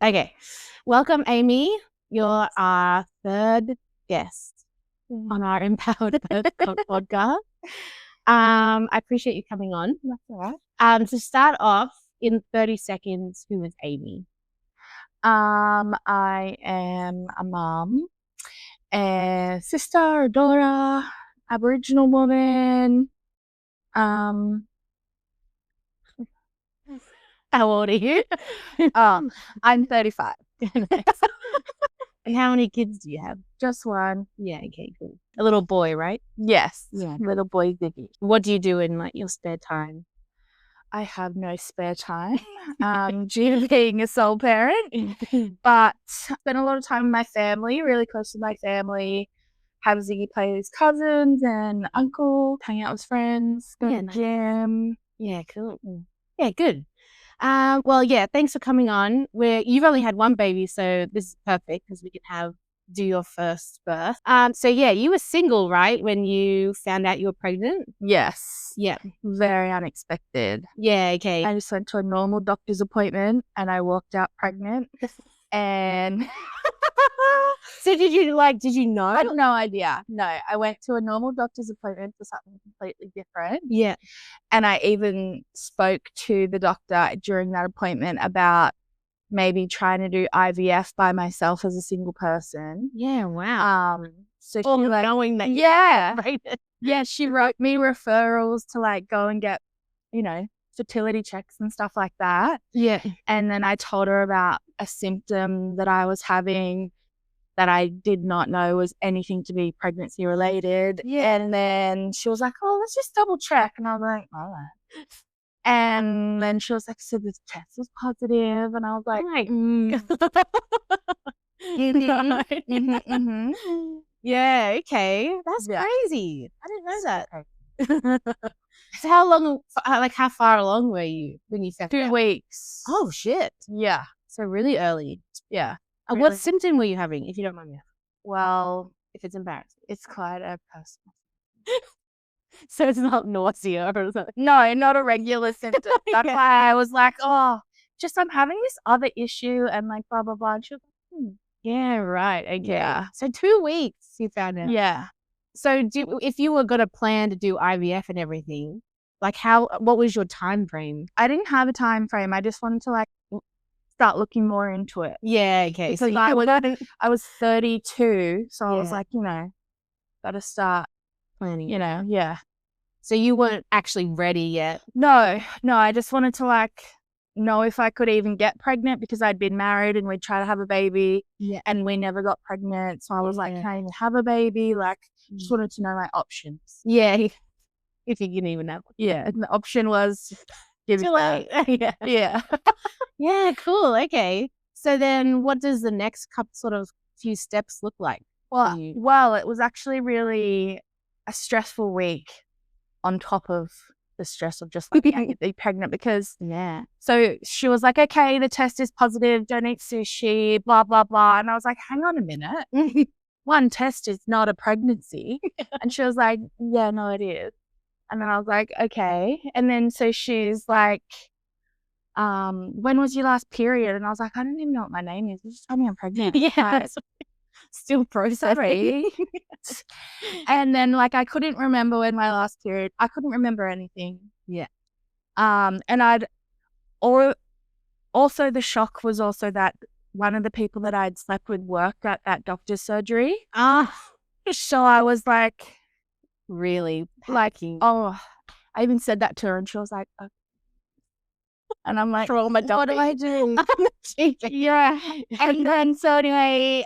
Okay. Welcome, Amyee. You're our third guest on our Empowered Birth podcast. I appreciate you coming on. That's all right. To start off, in 30 seconds, who is Amyee? I am a mom, a sister, a daughter, Aboriginal woman. How old are you? I'm 35. And how many kids do you have? Just one. Yeah, okay, cool. A little boy, right? Yes. Yeah. Little boy Ziggy. What do you do in like your spare time? I have no spare time due to being a sole parent, but spend a lot of time with my family, really close to my family. Have Ziggy play with his cousins and uncle, hang out with friends, go to the gym. Yeah, cool. Yeah, good. Well, yeah, thanks for coming on. You've only had one baby, so this is perfect because we can do your first birth. So yeah, you were single, right, when you found out you were pregnant? Yes. Yeah. Very unexpected. Yeah, okay. I just went to a normal doctor's appointment and I walked out pregnant. And so did you know? I had no idea. No, I went to a normal doctor's appointment for something completely different. Yeah. And I even spoke to the doctor during that appointment about maybe trying to do IVF by myself as a single person. Yeah, wow. So well, she knowing that yeah, she wrote me referrals to like go and get, fertility checks and stuff like that. Yeah. And then I told her about a symptom that I was having that I did not know was anything to be pregnancy related. Yeah. And then she was like, oh, let's just double check. And I was like, all right. And then she was like, so this test was positive. And I was like, yeah, okay. That's crazy. I didn't know that. So how far along were you when you found 2 weeks. Oh, shit. Yeah. So really early. Yeah. Really. What symptom were you having, if you don't mind me asking? Well, if it's embarrassing. It's quite a personal. So it's not nausea or something? No, not a regular symptom. That's why I was like, oh, just I'm having this other issue and like blah, blah, blah. And she was like, yeah, right. Okay. Yeah. So 2 weeks you found out. Yeah. So if you were going to plan to do IVF and everything, like what was your time frame? I didn't have a time frame. I just wanted to like start looking more into it. Yeah, okay. Because I was 32, so I was like, gotta start planning. Yeah. So you weren't actually ready yet? No, I just wanted to like know if I could even get pregnant because I'd been married and we'd try to have a baby and we never got pregnant. So I was like, can I even have a baby? Like, just wanted to know my options. Yeah, if you can even have one. Yeah, and the option was give it yeah. Yeah, cool. Okay. So then what does the next few steps look like? Well, it was actually really a stressful week on top of the stress of just like being pregnant because so she was like, okay, the test is positive, don't eat sushi, blah blah blah. And I was like, hang on a minute. One test is not a pregnancy. And she was like, yeah, no, it is. And then I was like, okay. And then so she's like, when was your last period? And I was like, I don't even know what my name is. Just tell me I'm pregnant. Yeah. Still processing. And then like I couldn't remember when my last period. I couldn't remember anything. Yeah. And also the shock was also that one of the people that I'd slept with worked at that doctor's surgery. So I was like really packing. I even said that to her and she was like, okay. And I'm like, what do I do? Yeah. And then so anyway,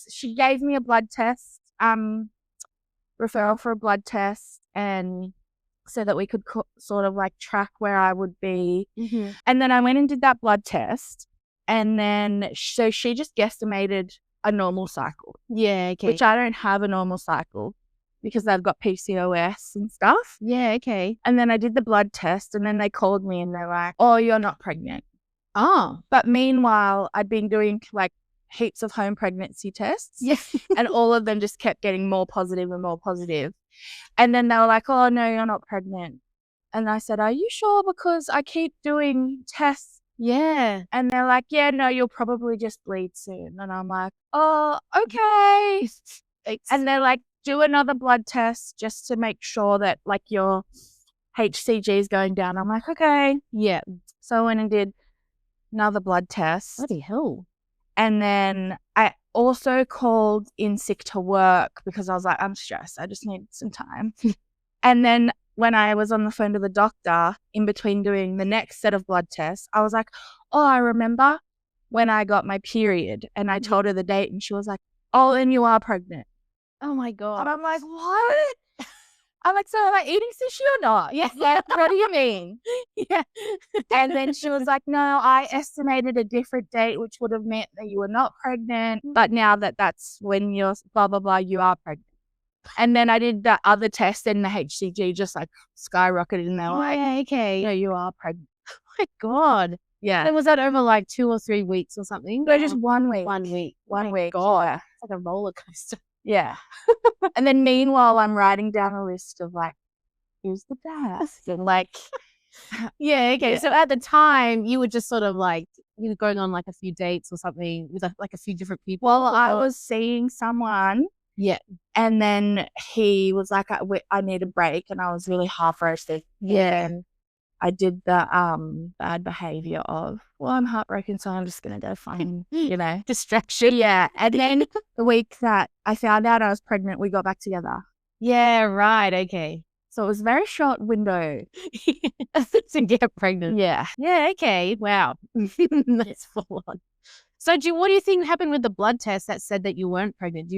she gave me a blood test, referral for a blood test, and so that we could sort of like track where I would be. Mm-hmm. And then I went and did that blood test, and then so she just guesstimated a normal cycle. Yeah, okay. Which I don't have a normal cycle because I've got PCOS and stuff. Yeah, okay. And then I did the blood test and then they called me and they're like, oh, you're not pregnant. Oh. But meanwhile, I'd been doing like heaps of home pregnancy tests. Yes. And all of them just kept getting more positive and more positive. And then they were like, oh, no, you're not pregnant. And I said, are you sure? Because I keep doing tests Yeah. And they're like, yeah, no, you'll probably just bleed soon. And I'm like, oh, okay. And they're like, do another blood test just to make sure that like your HCG is going down. I'm like, okay. Yeah. So I went and did another blood test. Bloody hell. And then I also called in sick to work because I was like, I'm stressed. I just need some time. And then when I was on the phone to the doctor in between doing the next set of blood tests, I was like, oh, I remember when I got my period. And I told her the date and she was like, oh, then you are pregnant. Oh my God. And I'm like, what? I'm like, so am I eating sushi or not? Yeah. Like, what do you mean? Yeah. And then she was like, no, I estimated a different date, which would have meant that you were not pregnant. But now that that's when you're blah, blah, blah, you are pregnant. And then I did that other test and the HCG just like skyrocketed and they were like, Yeah, okay. yeah, you are pregnant. Oh my God. Yeah. And was that over like 2 or 3 weeks or something? No, just 1 week. 1 week. One My week. God. Yeah. It's like a roller coaster. Yeah. And then meanwhile, I'm writing down a list of like, who's the best? And like, Yeah, okay. Yeah. So at the time, you were just sort of like, you were going on like a few dates or something with like a few different people. well, I was seeing someone. Yeah. And then he was like, I need a break. And I was really heartbroken. Yeah. And I did the bad behavior of, well, I'm heartbroken, so I'm just going to go fine, you know. Distraction. Yeah. And then the week that I found out I was pregnant, we got back together. Yeah, right. Okay. So it was a very short window. To get pregnant. Yeah. Yeah, okay. Wow. That's full on. So what do you think happened with the blood test that said that you weren't pregnant?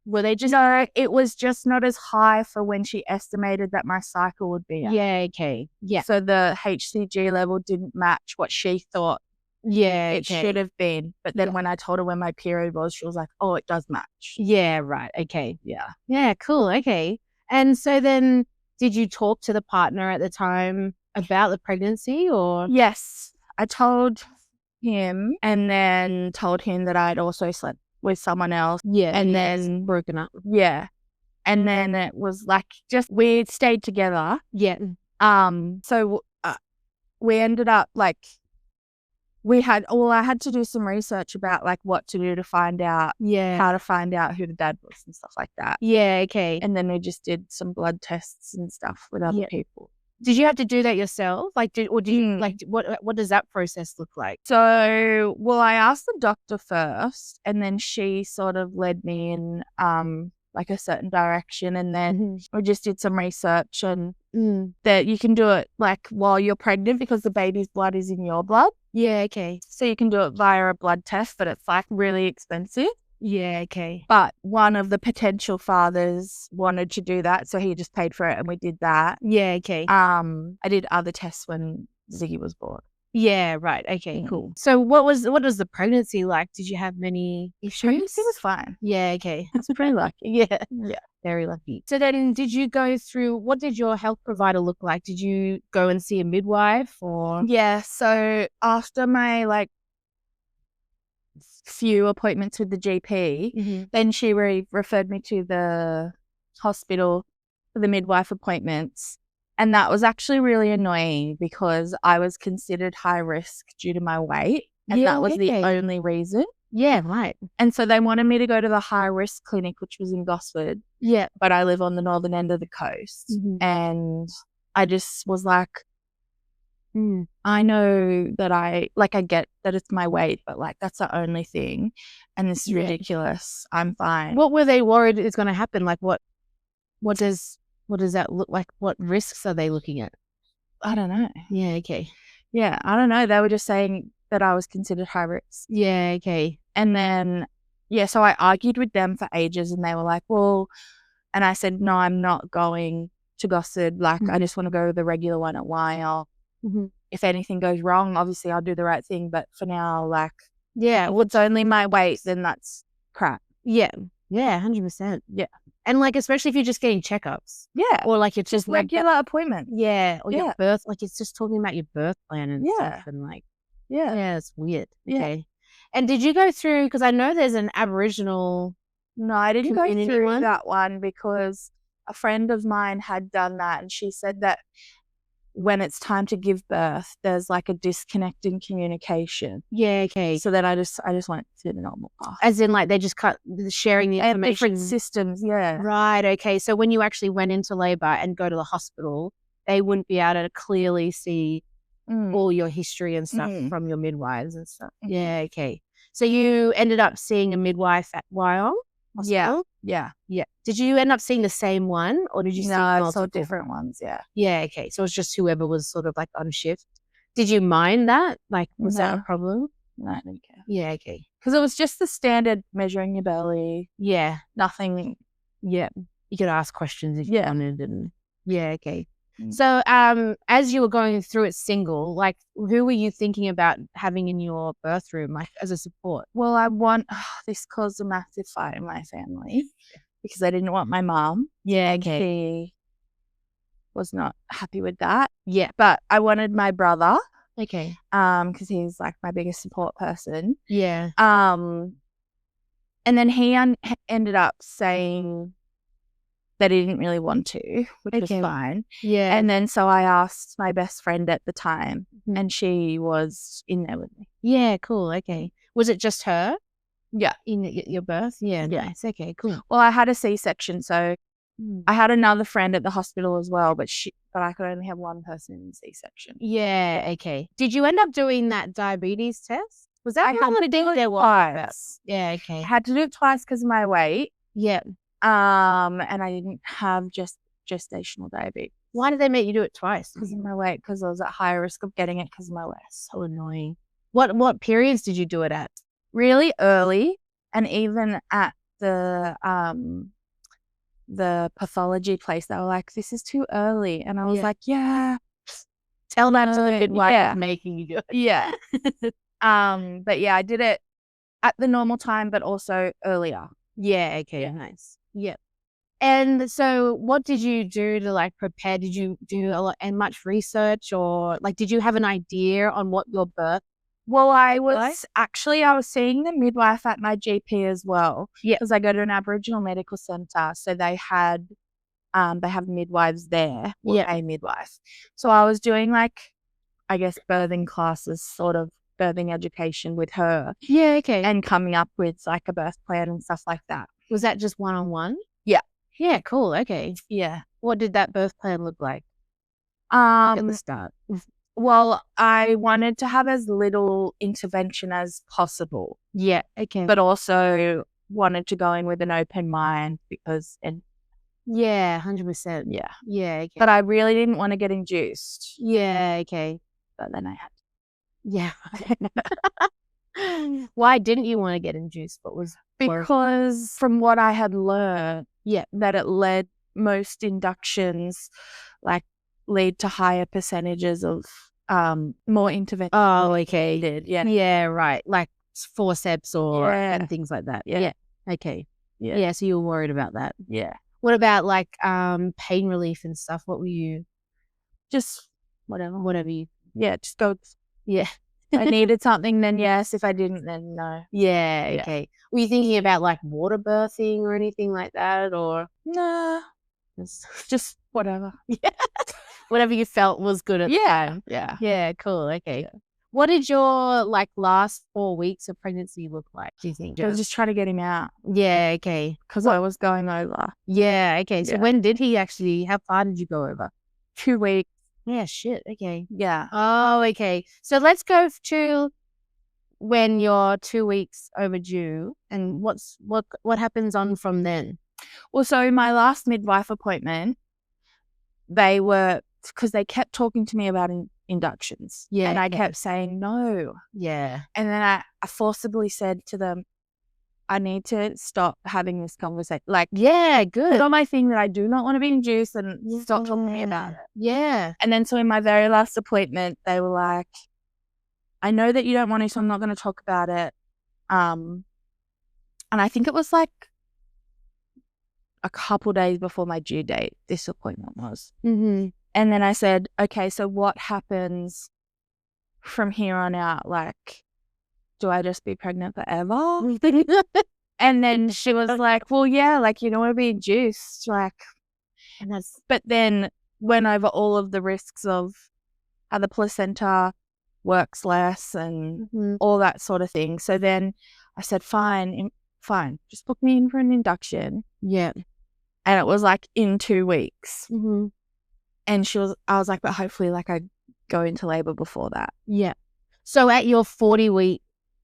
Were they just No, it was just not as high for when she estimated that my cycle would be at. Yeah, okay. Yeah. So the HCG level didn't match what she thought Yeah, it should have been. But then when I told her when my period was, she was like, oh, it does match. Yeah, right. Okay. Yeah. Yeah, cool. Okay. And so then did you talk to the partner at the time about the pregnancy or? Yes. I told him and then told him that I'd also slept with someone else. Yeah. And then broken up. Yeah. And then it was like just we stayed together. Yeah. So we ended up like I had to do some research about like what to do to find out how to find out who the dad was and stuff like that. Yeah, okay. And then we just did some blood tests and stuff with other people. Did you have to do that yourself? Like, did you like what does that process look like? So, well, I asked the doctor first, and then she sort of led me in like a certain direction, and then we just did some research and that you can do it like while you're pregnant because the baby's blood is in your blood. Yeah, okay. So you can do it via a blood test, but it's like really expensive. Yeah, okay. But one of the potential fathers wanted to do that, so he just paid for it and we did that. Yeah, okay. I did other tests when Ziggy was born. Yeah, right. Okay, cool. So what was the pregnancy like? Did you have many issues? Pregnancy was fine. Yeah, okay. I was pretty lucky. Yeah. Very lucky. So then what did your health provider look like? Did you go and see a midwife or? Yeah, so after my like few appointments with the GP, then she referred me to the hospital for the midwife appointments. And that was actually really annoying because I was considered high risk due to my weight. And that was the only reason. Yeah, right. And so they wanted me to go to the high risk clinic, which was in Gosford. Yeah. But I live on the northern end of the coast. And I just was like, I know that I get that it's my weight, but like that's the only thing. And this is ridiculous. I'm fine. What were they worried is going to happen? Like what does that look like? What risks are they looking at? I don't know. Yeah, okay. Yeah, I don't know. They were just saying that I was considered high risk. Yeah, okay. And then, so I argued with them for ages and they were like, well, and I said, no, I'm not going to Gosford. Like, I just want to go to the regular one at Wyre. If anything goes wrong, obviously I'll do the right thing. But for now, like, if it's only my weight, then that's crap. Yeah. Yeah, 100%. Yeah. And like, especially if you're just getting checkups. Yeah. Or like it's just regular appointments. Yeah. Or your birth, like it's just talking about your birth plan and stuff. And like, yeah, it's weird. Yeah. Okay. And did you go through, because I know there's an Aboriginal. No, I didn't go through that one because a friend of mine had done that and she said that when it's time to give birth, there's like a disconnect in communication. Yeah, okay. So then I just went to the normal path. As in, like, they just cut sharing the information. Different systems, yeah. Right, okay. So when you actually went into labor and go to the hospital, they wouldn't be able to clearly see all your history and stuff from your midwives and stuff. Yeah, okay. So you ended up seeing a midwife at Wyong Hospital? Yeah. Did you end up seeing the same one, or did you see I multiple? saw different ones, yeah. Yeah, okay. So it was just whoever was sort of like on shift. Did you mind that? Like, was that a problem? No, I didn't care. Yeah, okay. Because it was just the standard measuring your belly. Yeah. Nothing. Yeah. You could ask questions if you wanted. And yeah, okay. Mm. So as you were going through it single, like, who were you thinking about having in your birth room, like, as a support? Well, this caused a massive fight in my family because I didn't want my mom. Yeah, okay. She was not happy with that. Yeah. But I wanted my brother. Okay. Because he's like my biggest support person. Yeah. And then he ended up saying that he didn't really want to, which was fine. Yeah. And then so I asked my best friend at the time, and she was in there with me. Yeah, cool. Okay. Was it just her? Yeah. In your birth? Yeah, nice. Okay, cool. Well, I had a C-section, so I had another friend at the hospital as well, but I could only have one person in the C-section. Yeah, okay. Did you end up doing that diabetes test? Was that I had to do it twice. Yeah, okay. I had to do it twice because of my weight. Yeah. And I didn't have just gestational diabetes. Why did they make you do it twice? Because of my weight, because I was at higher risk of getting it because of my weight. So annoying. What periods did you do it at? Really early, and even at the pathology place, they were like, "This is too early," and I was like, "Yeah." Tell that to the midwife making you do it. Yeah. But yeah, I did it at the normal time, but also earlier. Yeah. Okay. Nice. Yep. And so what did you do to, like, prepare? Did you do a lot and much research, or like, did you have an idea on what your birth? Well, I was seeing the midwife at my GP as well. Yeah. Because I go to an Aboriginal medical centre. So they have midwives there. A midwife. So I was doing, like, I guess, birthing classes, sort of birthing education with her. Yeah, okay. And coming up with, like, a birth plan and stuff like that. Was that just one-on-one? Yeah. Yeah, cool. Okay. Yeah. What did that birth plan look like? At the start. Well, I wanted to have as little intervention as possible. Yeah, okay. But also wanted to go in with an open mind yeah, 100%. Yeah. Yeah, okay. But I really didn't want to get induced. Yeah, okay. But then I had to. Yeah. Why didn't you want to get induced? Because from what I had learned, that it led most inductions, like, lead to higher percentages of more intervention. Oh, okay. Yeah. Yeah, right. Like forceps and things like that. Yeah. Okay. Yeah. So you were worried about that. Yeah. What about, like, pain relief and stuff? What were you? Just whatever you. Yeah, just go. Yeah. If I needed something, then yes. If I didn't, then no. Yeah. Okay. Were you thinking about, like, water birthing or anything like that, or? Nah. Just whatever. Yeah. Whatever you felt was good at the time. Yeah. Yeah, cool. Okay. Yeah. What did your, like, last 4 weeks of pregnancy look like, do you think? I was just trying to get him out. Yeah, okay. Because I was going over. Yeah, okay. So when did he how far did you go over? 2 weeks. Yeah, shit. Okay. Yeah. Oh, okay. So let's go to when you're 2 weeks overdue, and what happens on from then? Well, so my last midwife appointment, because they kept talking to me about inductions. Yeah. And I kept saying no. Yeah. And then I forcibly said to them, I need to stop having this conversation. Like, yeah, good. Put on my thing that I do not want to be induced and stop talking to me about it. Yeah. And then so in my very last appointment, they were like, I know that you don't want to, so I'm not going to talk about it. And I think it was like a couple days before my due date, this appointment was. Mm-hmm. And then I said, okay, so what happens from here on out? Like, do I just be pregnant forever? And then she was like, well, yeah, like, you don't want to be induced. Like, but then went over all of the risks of how the placenta works less and all that sort of thing. So then I said, fine, just book me in for an induction. Yeah. And it was like in 2 weeks. Mm-hmm. And I was like, but hopefully like I go into labor before that. Yeah. So at your 40-week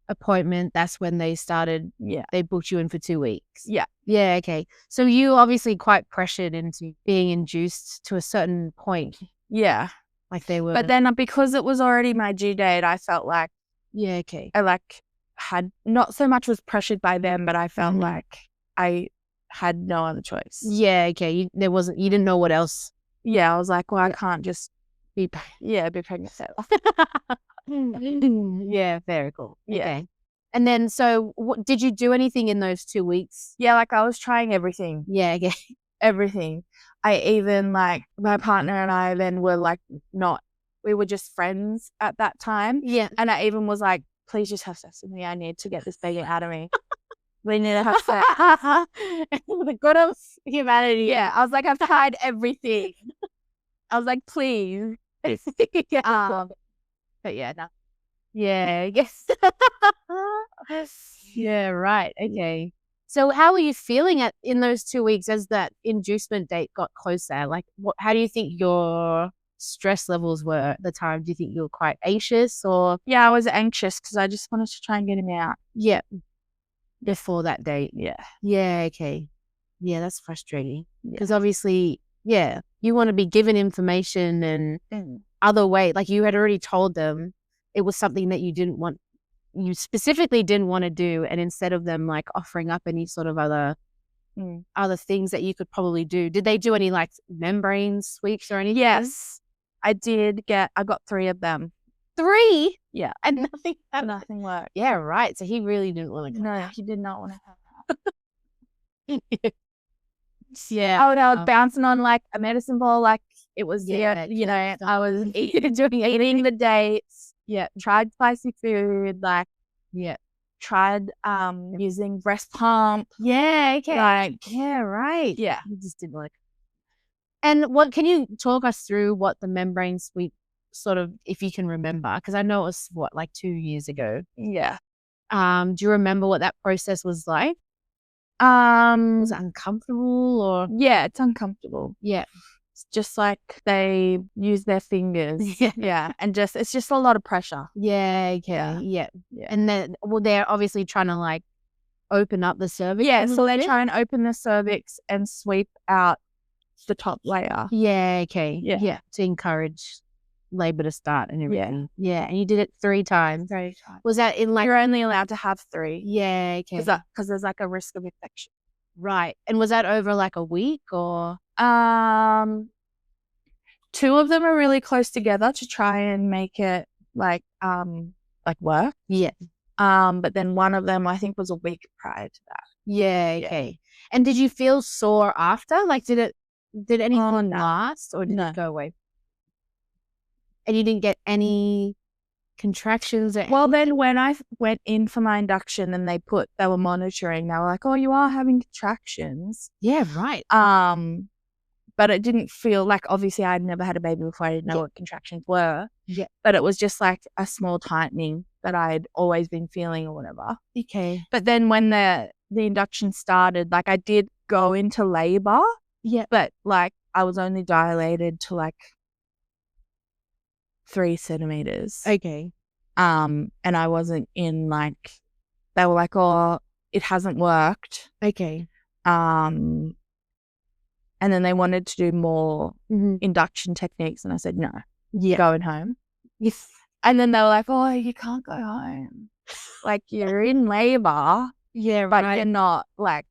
appointment, that's when they started. Yeah. They booked you in for 2 weeks. Yeah. Yeah. Okay. So you obviously quite pressured into being induced to a certain point. Yeah. Like they were. But then because it was already my due date, I felt like. Yeah. Okay. I like had not so much was pressured by them, but I felt like I had no other choice. Yeah. Okay. You didn't know what else. Yeah. I was like, well, I can't just be pregnant. Yeah. Very cool. Yeah. Okay. And then, so did you do anything in those 2 weeks? Yeah. Like I was trying everything. Yeah. Okay. Everything. I even like my partner and I then were like we were just friends at that time. Yeah. And I even was like, please just have sex with me. I need to get this baby out of me. We need to have sex. The good of humanity. Yeah. I was like, I've tried everything. I was like, please. Yeah. But yeah, no. Yeah, I guess. Yeah, right. Okay. So how were you feeling in those 2 weeks as that inducement date got closer? Like, how do you think your stress levels were at the time? Do you think you were quite anxious or? Yeah, I was anxious because I just wanted to try and get him out. Yeah. Before that date. Yeah. Yeah. Okay. Yeah, that's frustrating because obviously, yeah, you want to be given information and other way. Like you had already told them it was something that you specifically didn't want to do, and instead of them like offering up any sort of other things that you could probably do, did they do any like membrane sweeps or anything? Yes, I got 3 of them. 3? Yeah. And nothing worked. Yeah, right. So he really didn't want to. No, he did not want to have that. Yeah. I was bouncing on like a medicine ball, like it was, I was eating the dates. Yeah. Tried spicy food, like, tried using breast pump. Yeah, okay. Like, yeah, right. Yeah. You just didn't like. And can you talk us through what the membrane sweep sort of, if you can remember? Because I know it was like 2 years ago. Yeah. Do you remember what that process was like? Was it uncomfortable or? Yeah, it's uncomfortable. Yeah. It's just like they use their fingers. Yeah. And it's just a lot of pressure. Yeah. Okay. Yeah. And then, they're obviously trying to like open up the cervix. Yeah. So they try and open the cervix and sweep out the top layer. Yeah. Okay. Yeah. To encourage labor to start and everything. Yeah. And you did it 3 times. 3 times. Was that in like? You're only allowed to have 3. Yeah. Okay. Because there's like a risk of infection. Right. And was that over like a week or? 2 of them are really close together to try and make it like work. Yeah. But then one of them I think was a week prior to that. Yeah. Okay. And did you feel sore after? Like, did anything last or did it go away? And you didn't get any contractions? Well, then when I went in for my induction and they were monitoring, they were like, oh, you are having contractions. Yeah, right. But it didn't feel like, obviously I'd never had a baby before. I didn't know what contractions were. Yeah. But it was just like a small tightening that I'd always been feeling or whatever. Okay. But then when the induction started, like I did go into labor. Yeah. But like I was only dilated to like 3 centimeters. Okay. And I wasn't in like, they were like, oh, it hasn't worked. Okay. And then they wanted to do more induction techniques. And I said, no, going home. Yes. And then they were like, oh, you can't go home. Like you're in labor. Yeah, but right. you're not like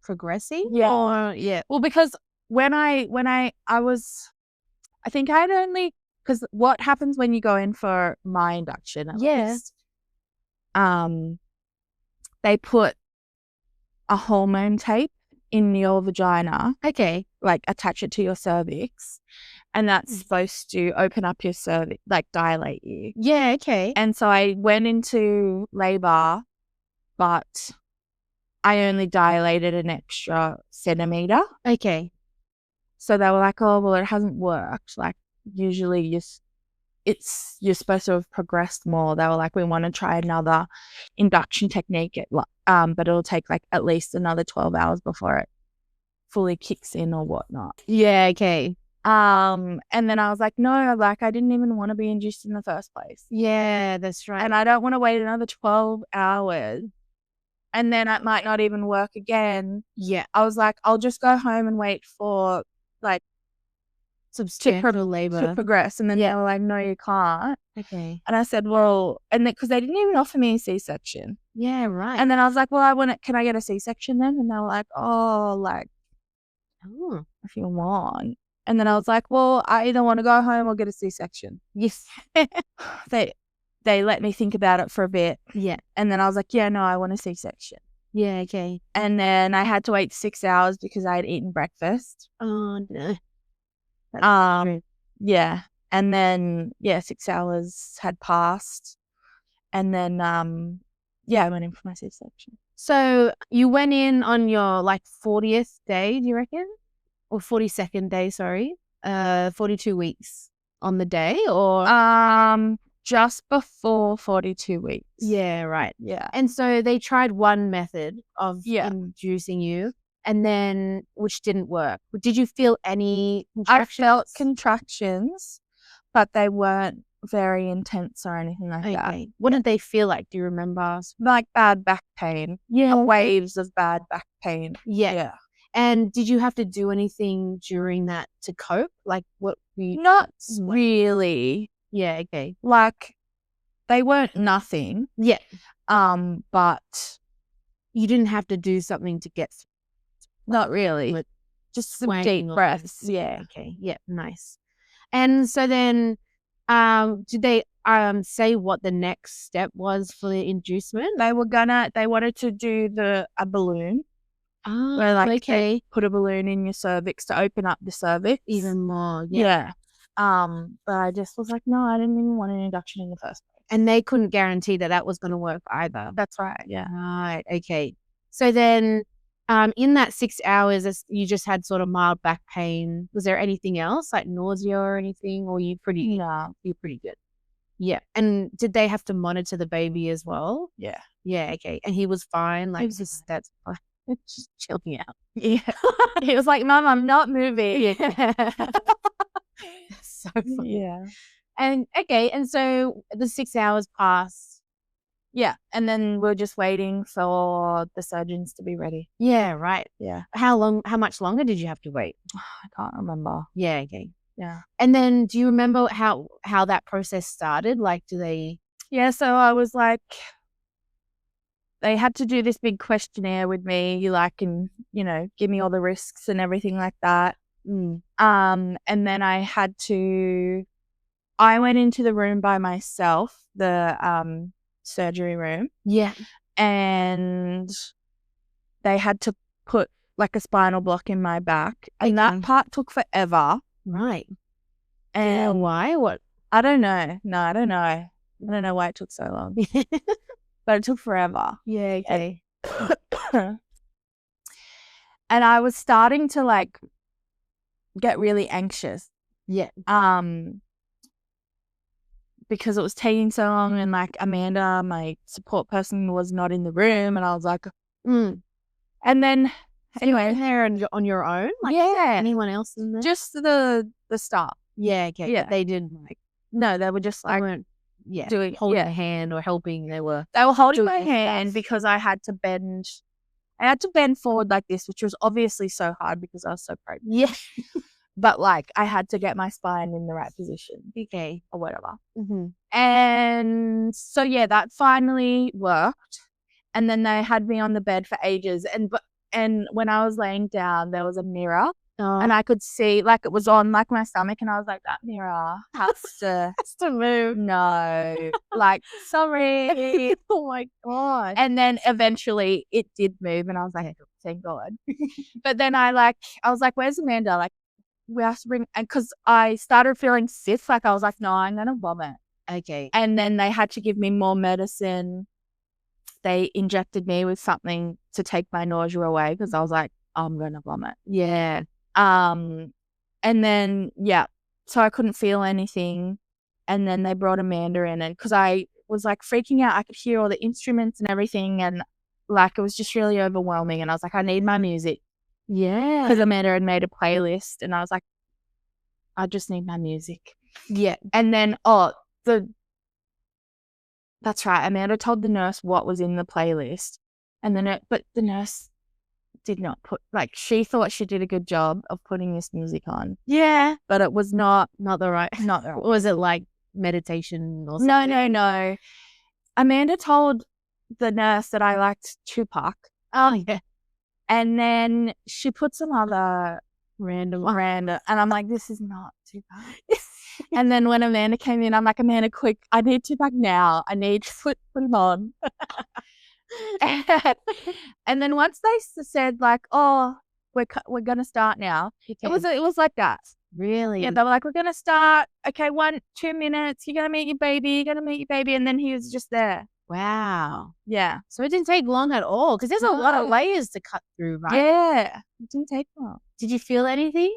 progressing. Yeah. Or, yeah. Well, because when I was, I think I'd only, because what happens when you go in for my induction at least, they put a hormone tape in your vagina. Okay. Like attach it to your cervix. And that's supposed to open up your cervix, like dilate you. Yeah, okay. And so I went into labor, but I only dilated an extra centimeter. Okay. So they were like, oh, well, it hasn't worked. Like, usually you're supposed to have progressed more. They were like, we want to try another induction technique, but it'll take like at least another 12 hours before it fully kicks in or whatnot. Yeah, okay. And then I was like, no, like I didn't even want to be induced in the first place. Yeah, that's right. And I don't want to wait another 12 hours and then it might not even work again. Yeah. I was like, I'll just go home and wait for like Substantial labor to progress. And then they were like, no, you can't. Okay. And I said, well, and because they didn't even offer me a C-section. Yeah, right. And then I was like, well, can I get a C-section then? And they were like, oh, like, if you want. And then I was like, well, I either want to go home or get a C-section. Yes. They let me think about it for a bit. Yeah. And then I was like, yeah, no, I want a C-section. Yeah, okay. And then I had to wait 6 hours because I had eaten breakfast. Oh, no. That's true. Yeah. And then, 6 hours had passed. And then, I went in for my C-section. So you went in on your like 40th day, do you reckon? Or 42nd day, sorry. 42 weeks on the day or? Just before 42 weeks. Yeah, right. Yeah. And so they tried one method of inducing you and then which didn't work. Did you feel any contractions? I felt contractions, but they weren't very intense or anything like that. What did they feel like? Do you remember? Like bad back pain. Yeah. Waves of bad back pain. Yeah. And did you have to do anything during that to cope? Like what? Not really. Yeah, okay. Like they weren't nothing. Yeah. But you didn't have to do something to get through. Not really. Just some deep breaths. Yeah. Okay. Yeah, nice. And so then did they say what the next step was for the inducement? They wanted to do a balloon. Oh, where okay. Put a balloon in your cervix to open up the cervix. Even more. Yeah. But I just was like, no, I didn't even want an induction in the first place. And they couldn't guarantee that was going to work either. That's right. Yeah. Right. Okay. So then in that 6 hours, you just had sort of mild back pain. Was there anything else like nausea or anything? Or you're pretty good? Yeah. And did they have to monitor the baby as well? Yeah. Yeah. Okay. And he was fine? Like, that's fine. Just chilling out. Yeah. He was like, Mom, I'm not moving. Yeah. So funny. Yeah. And okay, and so the 6 hours passed. Yeah. And then we're just waiting for the surgeons to be ready. Yeah, right. Yeah. How much longer did you have to wait? I can't remember. Yeah, okay. Yeah. And then do you remember how that process started? Like Yeah, so I was like, they had to do this big questionnaire with me, and, give me all the risks and everything like that. And then I went into the room by myself, the surgery room. Yeah. And they had to put like a spinal block in my back. And that part took forever. Right. And why? What? I don't know. No, I don't know. I don't know why it took so long. But it took forever. Yeah, okay. And I was starting to get really anxious. Yeah. Because it was taking so long and Amanda, my support person, was not in the room and I was like, And then anyway. There on your own? Anyone else in there? Just the staff. Yeah, okay. Yeah. But they didn't no, they were just holding a hand or helping. They were holding my hand because I had to bend forward like this, which was obviously so hard because I was so pregnant. Yeah. But I had to get my spine in the right position. Okay. Or whatever. Mm-hmm. And so, that finally worked. And then they had me on the bed for ages. And when I was laying down, there was a mirror. Oh. And I could see, it was on, my stomach. And I was like, that mirror has to move. No. Sorry. Oh, my God. And then eventually it did move. And I was like, thank God. But then I was like, where's Amanda? We have to bring, and because I started feeling sick, I was like, no, I'm going to vomit. Okay. And then they had to give me more medicine. They injected me with something to take my nausea away because I was like, I'm going to vomit. Yeah. And And then, so I couldn't feel anything. And then they brought Amanda in, and because I was like freaking out, I could hear all the instruments and everything, and like it was just really overwhelming. And I was like, I need my music. Yeah. Because Amanda had made a playlist, and I was like, I just need my music. Yeah. And then, that's right, Amanda told the nurse what was in the playlist, and but the nurse did not put, like, she thought she did a good job of putting this music on. Yeah. But it was not the right. Was it like meditation or something? No. Amanda told the nurse that I liked Tupac. Oh, yeah. And then she put some other Random. and I'm like, this is not Tupac. And then when Amanda came in, I'm like, Amanda, quick, I need Tupac now. I need to put him on. And then once they said like, oh, we're gonna start now, it was like that. Really? Yeah, they were like, we're gonna start. Okay, 2 minutes. You're gonna meet your baby. And then he was just there. Wow. Yeah. So it didn't take long at all, because there's a lot of layers to cut through, right? Yeah. It didn't take long. Did you feel anything?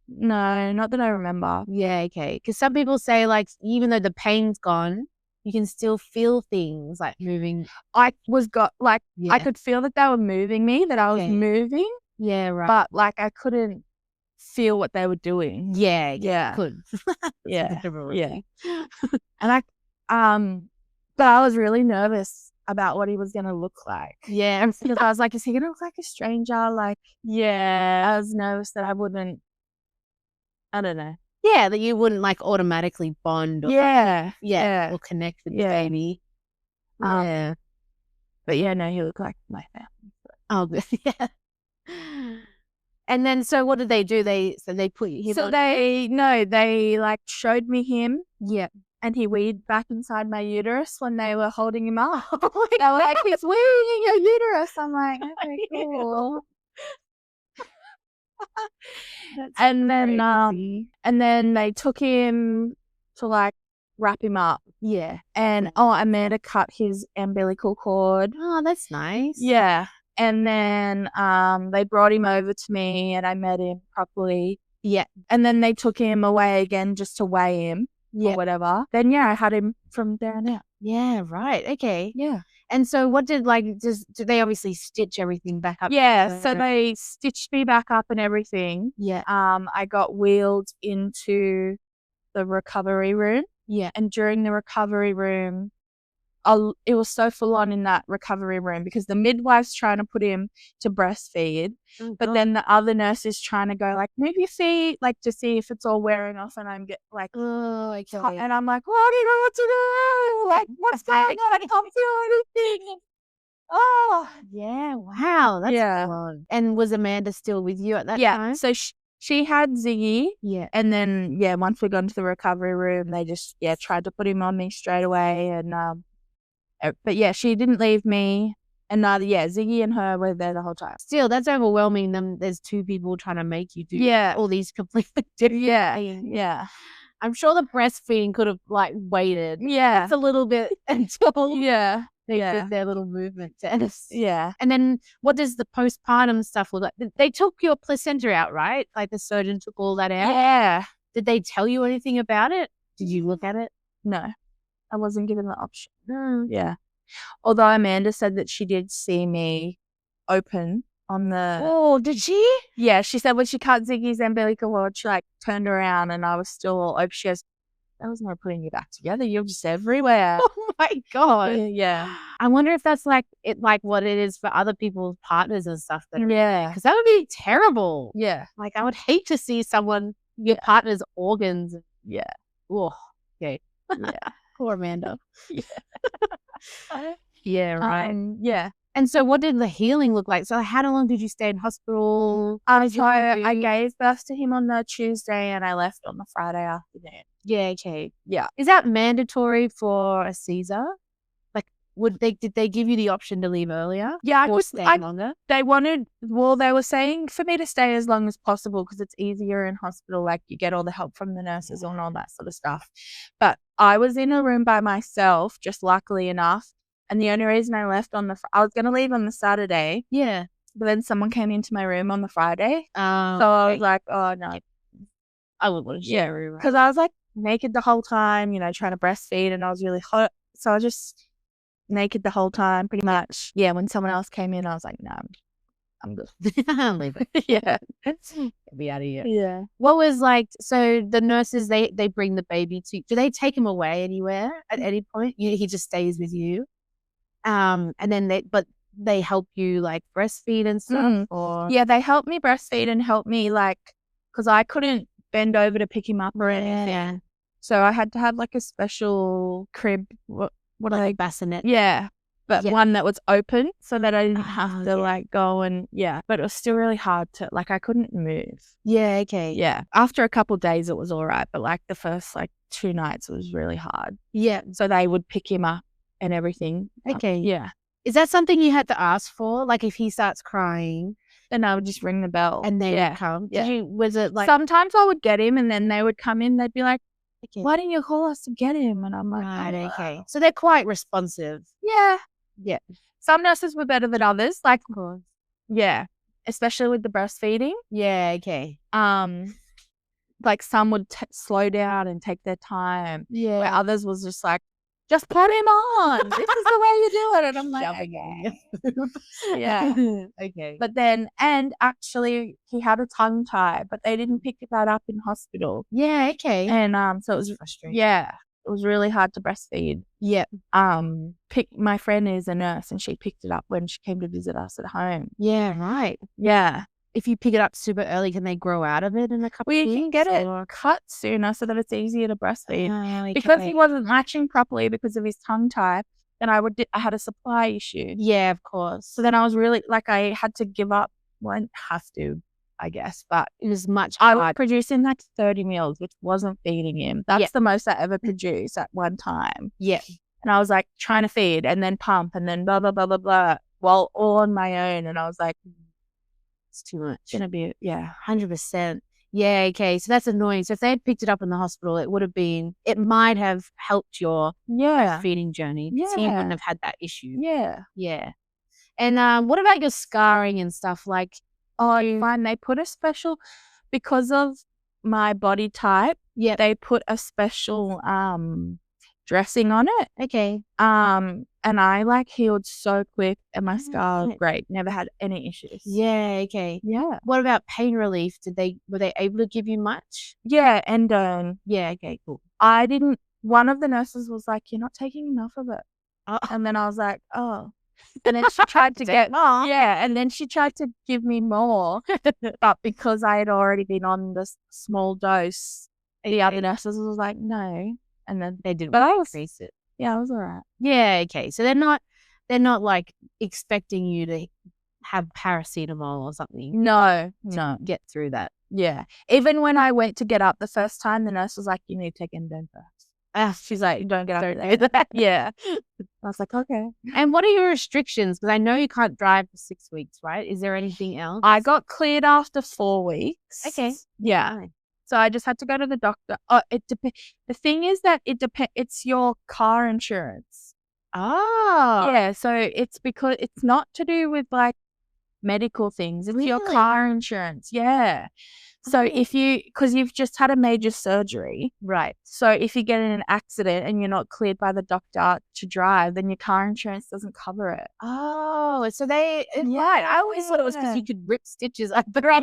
No, not that I remember. Yeah, okay. Because some people say, like, even though the pain's gone, you can still feel things like moving. I could feel that they were moving me, that I was moving. Yeah, right. But like I couldn't feel what they were doing. Yeah. Could. Yeah. And but I was really nervous about what he was gonna look like. Yeah. Because I was like, is he gonna look like a stranger? Like, I was nervous that I wouldn't, I don't know. Yeah, that you wouldn't like automatically bond or or connect with the baby. Yeah. But yeah, no, he looked like my family. Oh, good. Yeah. And then, so what did they do? They put him on. They like showed me him. Yeah. And he weed back inside my uterus when they were holding him up. They were like, he's weeing in your uterus. I'm like, okay, cool. And then they took him to like wrap him up. Yeah. And Amanda cut his umbilical cord. Oh, that's nice. Yeah. And then they brought him over to me, and I met him properly. Yeah. And then they took him away again just to weigh him or whatever. Then I had him from there on out. Yeah, right. Okay. Yeah. And so what did did they obviously stitch everything back up? Yeah, so they stitched me back up and everything. Yeah. I got wheeled into the recovery room. Yeah. And during the recovery room, it was so full on in that recovery room because the midwife's trying to put him to breastfeed, but then the other nurse is trying to go like, move your feet, like to see if it's all wearing off, and I'm like, oh, okay. And I'm like, well, I don't know what to do. Like, what's going on? I can't feel anything. Oh, yeah. Wow. That's fun. And was Amanda still with you at that time? So she had Ziggy. Yeah. And then, once we got into the recovery room, they just, tried to put him on me straight away. And, but she didn't leave me. And neither, Ziggy and her were there the whole time. Still, that's overwhelming. There's two people trying to make you do all these completely different things. Yeah. I'm sure the breastfeeding could have like waited. Yeah. Just a little bit until they Yeah. did their little movement dance. Yeah. And then what does the postpartum stuff look like? They took your placenta out, right? Like the surgeon took all that out? Yeah. Did they tell you anything about it? Did you look at it? No. I wasn't given the option. No. Yeah. Although Amanda said that she did see me open on the... Oh, did she? Yeah, she said when she cut Ziggy's umbilical cord, she like turned around and I was still all open. She goes, that was not putting you back together. You're just everywhere. Oh my God. Yeah. I wonder if that's like what it is for other people's partners and stuff. Yeah. Because that would be terrible. Yeah. Like I would hate to see your partner's organs. Yeah. Oh, okay. Yeah. Poor Amanda. Yeah. Yeah, right. Yeah. And so what did the healing look like? So how long did you stay in hospital? So I gave birth to him on the Tuesday and I left on the Friday afternoon. Yeah, okay. Yeah. Is that mandatory for a Caesar? Like did they give you the option to leave earlier? Yeah, or stay longer? They were saying for me to stay as long as possible because it's easier in hospital. Like you get all the help from the nurses and all that sort of stuff. But I was in a room by myself, just luckily enough. And the only reason I left I was going to leave on the Saturday. Yeah. But then someone came into my room on the Friday. So I was like, oh no, I wouldn't want to share. Because I was like naked the whole time, you know, trying to breastfeed, and I was really hot. So I was just naked the whole time, pretty much. Yeah, when someone else came in, I was like, no, I'm good. Leave it. Yeah. Get me out of here. Yeah. What was like, so the nurses, they bring the baby to, do they take him away anywhere at any point? He just stays with you? And then they help you like breastfeed and stuff? Or Yeah, they helped me breastfeed and help me like, because I couldn't bend over to pick him up or anything. So I had to have like a special crib. What are they? Bassinet. Yeah. But one that was open so that I didn't have to like go and, but it was still really hard to, like, I couldn't move. Yeah, okay. Yeah. After a couple of days, it was all right. But like the first like 2 nights, it was really hard. Yeah. So they would pick him up and everything. Okay. Yeah. Is that something you had to ask for? Like if he starts crying, then I would just ring the bell. And they would come? Yeah. Was it like... Sometimes I would get him and then they would come in. They'd be like, why didn't you call us to get him? And I'm like, right, okay. So they're quite responsive. Yeah. Yeah. Some nurses were better than others. Like, of course. Yeah. Especially with the breastfeeding. Yeah, okay. Like some would slow down and take their time. Yeah. Where others was just like, just put him on. This is the way you do it. And I'm like, okay. Yeah. Okay. But then, and actually he had a tongue tie, but they didn't pick that up in hospital. Yeah, okay. And so it was frustrating. Yeah. It was really hard to breastfeed. Yeah. My friend is a nurse and she picked it up when she came to visit us at home. Yeah, right. Yeah. If you pick it up super early, can they grow out of it in a couple of weeks? You can get it cut sooner so that it's easier to breastfeed. Okay. Because he wasn't latching properly because of his tongue tie, then I had a supply issue. Yeah, of course. So then I was really, like, I had to give up. Well, I didn't have to, I guess, but it was much hard. I was producing like 30 meals, which wasn't feeding him. That's the most I ever produced at one time. Yeah. And I was like trying to feed and then pump and then blah, blah, blah, blah, blah, while all on my own. And I was like, it's too much. It's gonna be, 100%. Yeah, okay. So that's annoying. So if they had picked it up in the hospital, it might have helped your feeding journey. Yeah. So you wouldn't have had that issue. Yeah. Yeah. And what about your scarring and stuff? Like, fine. They put a special, because of my body type, they put a special dressing on it. Okay. And I like healed so quick and my scar was great. Never had any issues. Yeah, okay. Yeah. What about pain relief? Were they able to give you much? Yeah, endone. Yeah, okay, cool. One of the nurses was like, you're not taking enough of it. And then I was like, oh. And then she tried to and then she tried to give me more. But because I had already been on this small dose, the other nurses was like, no. And then they didn't increase it. Yeah, I was all right. Yeah, okay. So they're not like expecting you to have paracetamol or something. No. Get through that. Yeah. Even when I went to get up the first time, the nurse was like, you need to take endone first. She's like, don't get up there. Yeah. I was like, okay. And what are your restrictions? Because I know you can't drive for 6 weeks, right? Is there anything else? I got cleared after 4 weeks. Okay. Yeah. Nice. So I just had to go to the doctor. It depends. The thing is that it depends. It's your car insurance. Oh. Yeah. So it's because it's not to do with like medical things. It's your car insurance. Yeah. So because you've just had a major surgery. Right. So if you get in an accident and you're not cleared by the doctor to drive, then your car insurance doesn't cover it. Oh, so right. I always thought it was because you could rip stitches up. But but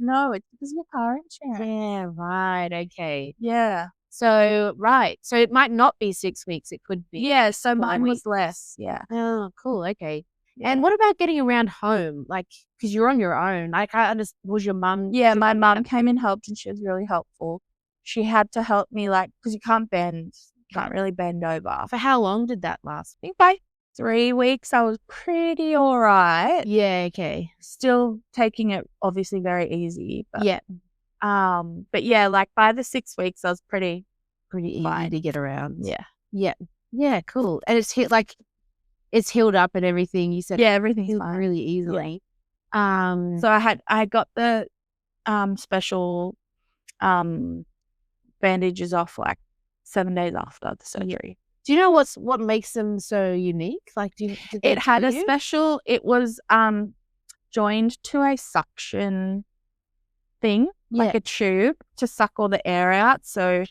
no, it's because of your car insurance. Yeah, right. Okay. Yeah. So, right. So it might not be 6 weeks. It could be. Yeah. So mine was less. Yeah. Oh, cool. Okay. Yeah. And what about getting around home? Like, because you're on your own. Like, I understand. Was your mum? Yeah, my mum came and helped, and she was really helpful. She had to help me, like, because you can't bend. You can't really bend over. For how long did that last? I think by 3 weeks, I was pretty all right. Yeah, okay. Still taking it, obviously, very easy. But, yeah. But yeah, like, by the 6 weeks, I was pretty easy to get around. Yeah. Yeah. Yeah, cool. And it's healed up and everything. You said everything's fine really easily. Yeah. So I got the special bandages off like 7 days after the surgery. Yeah. Do you know what makes them so unique? Like, it had a special. It was joined to a suction thing, like a tube to suck all the air out. So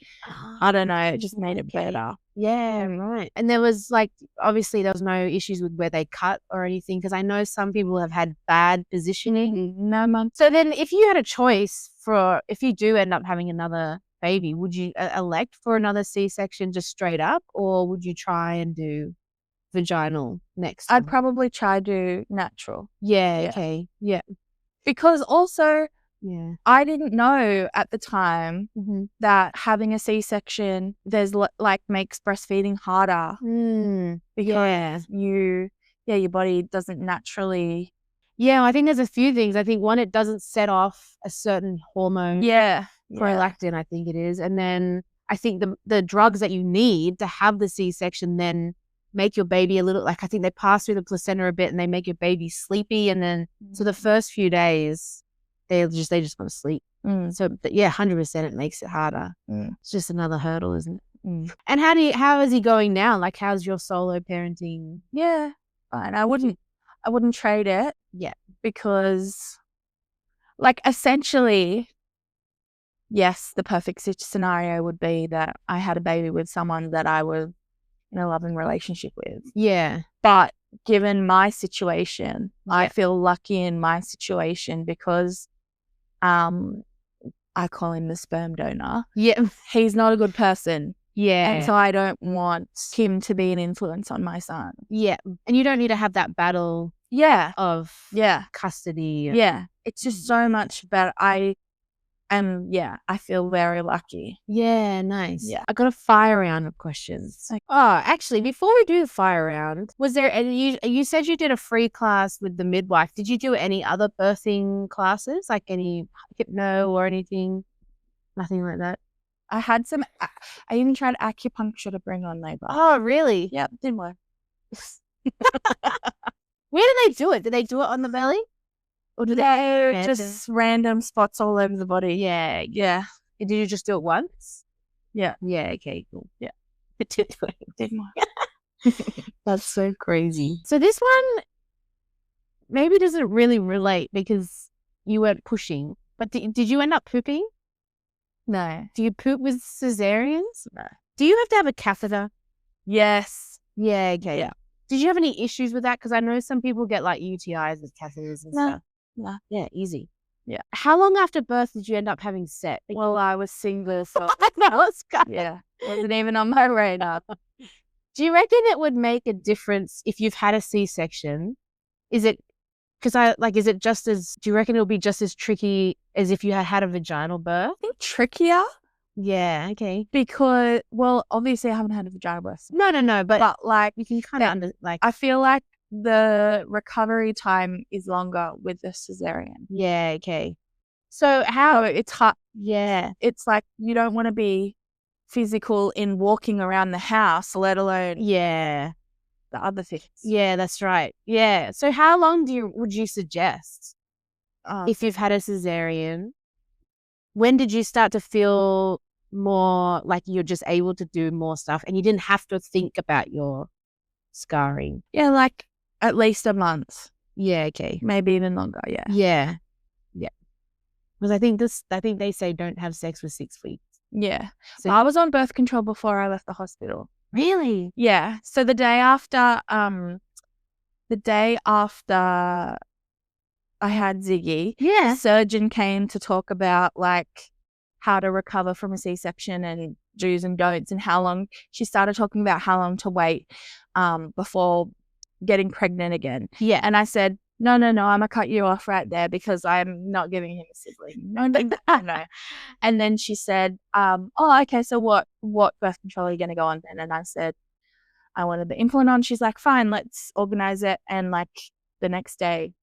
I don't know, it just made it better. Yeah, right. And there was like, obviously there was no issues with where they cut or anything, because I know some people have had bad positioning. No, Mum. So then if you had a choice for, if you do end up having another baby, would you elect for another C-section just straight up, or would you try and do vaginal next time? I'd probably try do natural. Yeah, okay. Yeah. Because also Yeah. I didn't know at the time Mm-hmm. that having a C-section, there's like makes breastfeeding harder because your body doesn't naturally. Yeah, I think there's a few things. I think one, it doesn't set off a certain hormone. Prolactin, I think it is. And then I think the drugs that you need to have the C-section then make your baby a little, like, I think they pass through the placenta a bit and they make your baby sleepy. And then so the first few days they just want to sleep. So yeah, 100% it makes it harder. It's just another hurdle, isn't it? And how is he going now? Like, how's your solo parenting? Yeah, fine. I wouldn't trade it. Yeah. Because like essentially, yes, the perfect scenario would be that I had a baby with someone that I was in a loving relationship with. Yeah. But given my situation, I feel lucky in my situation because I call him the sperm donor. Yeah. He's not a good person. Yeah. And so I don't want him to be an influence on my son. Yeah. And you don't need to have that battle of custody. Yeah. It's just so much better. I feel very lucky. Yeah, nice. Yeah. I got a fire round of questions. Okay. Oh, actually, before we do the fire round, was there any, you said you did a free class with the midwife. Did you do any other birthing classes, like any hypno or anything? Nothing like that? I had some, I even tried acupuncture to bring on labor. Oh, really? Yep, didn't work. Where do they do it? Do they do it on the belly? Or do they just random spots all over the body? Yeah. Did you just do it once? Yeah. Yeah, okay, cool. Yeah. It didn't work. That's so crazy. So this one maybe doesn't really relate because you weren't pushing, but did you end up pooping? No. Do you poop with cesareans? No. Do you have to have a catheter? Yes. Yeah, okay. Yeah. Did you have any issues with that? Because I know some people get like UTIs with catheters and stuff. No. Yeah, easy. Yeah. How long after birth did you end up having set? Well, I was single, so no, let's go. Yeah. Wasn't even on my radar. Do you reckon it would make a difference if you've had a C-section? Is it, is it just as, do you reckon it'll be just as tricky as if you had a vaginal birth? I think trickier. Yeah, okay. Because, well, obviously I haven't had a vaginal birth. No, but like you can kind of I feel like the recovery time is longer with the cesarean. Yeah, okay. So how it's hard. Yeah. It's like you don't want to be physical in walking around the house, let alone the other things. Yeah, that's right. Yeah. So how long would you suggest if you've had a cesarean? When did you start to feel more like you're just able to do more stuff and you didn't have to think about your scarring? Yeah, like at least a month. Yeah, okay. Maybe even longer, yeah. Yeah. Because I think they say don't have sex for 6 weeks. Yeah. So I was on birth control before I left the hospital. Really? Yeah. So the day after I had Ziggy, the surgeon came to talk about like how to recover from a C-section and do's and don'ts and how long. She started talking about how long to wait before getting pregnant again. Yeah. And I said, no, I'm gonna cut you off right there because I'm not giving him a sibling. No. And then she said, oh, okay, so what birth control are you gonna go on then? And I said, I wanted the implant on. She's like, fine, let's organize it. And like the next day,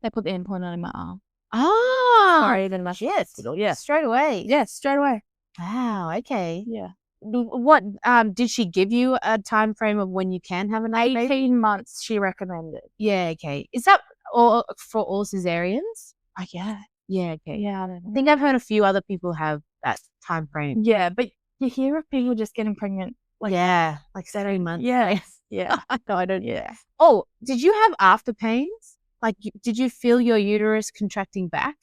they put the implant on in my arm. Oh, Sorry, then my hospital. Yeah, straight away. Yeah, straight away. Wow. Okay. Yeah. What did she give you a time frame of when you can have an 18 months? She recommended. Yeah. Okay. Is that all for all cesareans? Yeah. Yeah. Okay. Yeah. I don't know. I think I've heard a few other people have that time frame. Yeah, but you hear of people just getting pregnant. Like 7 months. Yeah. Yeah. No, I don't. Yeah. Oh, did you have after pains? Like, did you feel your uterus contracting back?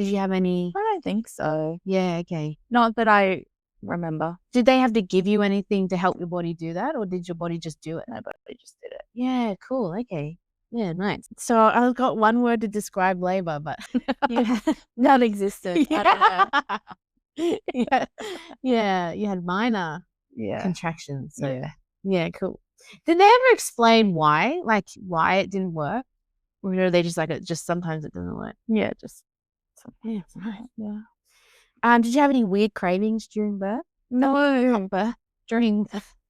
Did you have any? I don't think so. Yeah, okay. Not that I remember. Did they have to give you anything to help your body do that, or did your body just do it? No, but they just did it. Yeah, cool. Okay. Yeah, nice. So I've got one word to describe labor, but Non-existent. I don't know. yeah. Yeah, you had minor Yeah. contractions. So Yeah. yeah, cool. Did they ever explain why? Like why it didn't work? Or are they just like it just sometimes it doesn't work? Yeah, just Yeah, right. yeah. Did you have any weird cravings during birth? No. Birth? During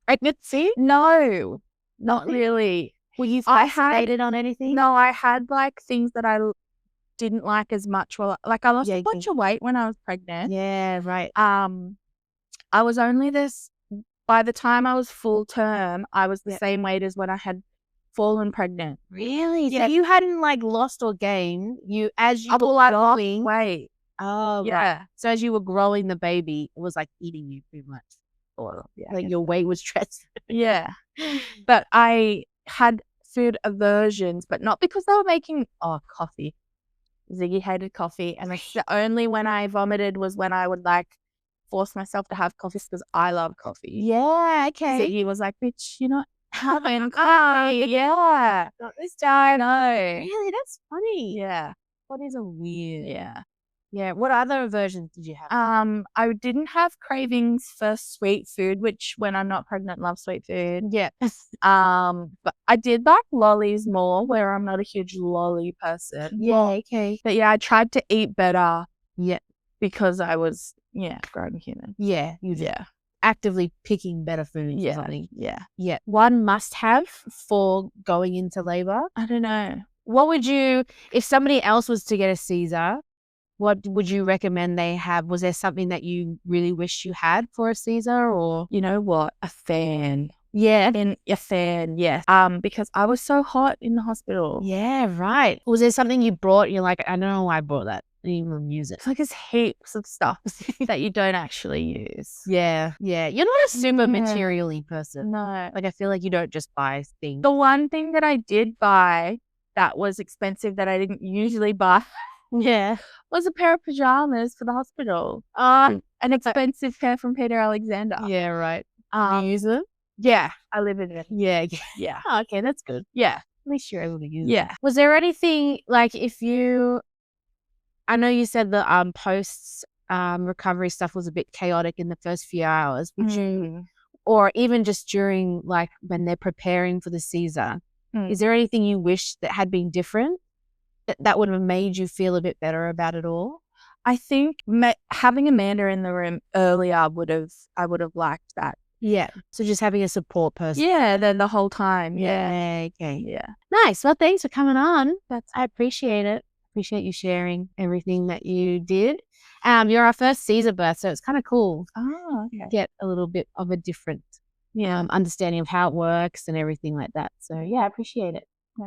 pregnancy? No. Not really. Were you I had- fascinated on anything? No, I had like things that I didn't like as much. Well, like I lost Yeah, a bunch of weight when I was pregnant. Yeah, right. I was only this, by the time I was full term, I was the same weight as when I had fallen pregnant. Really? Yeah. So you hadn't like lost or gained. As you I were lost growing. weight. Oh, Yeah. right. So as you were growing the baby, it was like eating you pretty much. Or, yeah, Like your weight was transferred. yeah. But I had food aversions, but not because they were making coffee. Ziggy hated coffee, and it's the only when I vomited was when I would like force myself to have coffee because I love coffee. Yeah, okay. Ziggy was like, "Bitch, you're not having coffee." Yeah, Not this time. no. Really? That's funny. Yeah, Bodies are weird. yeah. Yeah. What other aversions did you have? I didn't have cravings for sweet food, which when I'm not pregnant, love sweet food. Yeah. But I did like lollies more, where I'm not a huge lolly person. Yeah, okay. But yeah, I tried to eat better. Yeah. Because I was, growing human. Yeah. You just Yeah. actively picking better foods or something. Yeah. Yeah. One must have for going into labor. I don't know. What would you, if somebody else was to get a Caesar, what would you recommend they have? Was there something that you really wish you had for a Caesar, or? You know what? A fan. Yeah. A fan, yes. Because I was so hot in the hospital. Yeah, right. Was there something you brought? You're like, I don't know why I brought that. I didn't even use it. It's like there's heaps of stuff that you don't actually use. Yeah, yeah. You're not a super materially person. No. Like, I feel like you don't just buy things. The one thing that I did buy that was expensive that I didn't usually buy was a pair of pajamas for the hospital. An expensive pair from Peter Alexander. Yeah, right. You use them? Yeah, I live in it. Yeah. Yeah. Oh, okay, that's good. Yeah. At least you're able to use it. Yeah. Was there anything, like, I know you said the post recovery stuff was a bit chaotic in the first few hours, would you, or even just during, like, when they're preparing for the Caesar, is there anything you wish that had been different that would have made you feel a bit better about it all? I think having Amanda in the room earlier I would have liked that. Yeah. So just having a support person. Yeah, then the whole time. Yeah. Okay. Yeah. Nice. Well, thanks for coming on. I appreciate it. Appreciate you sharing everything that you did. You're our first Caesar birth, so it's kind of cool. Oh, okay. Get a little bit of a different understanding of how it works and everything like that. So yeah, I appreciate it.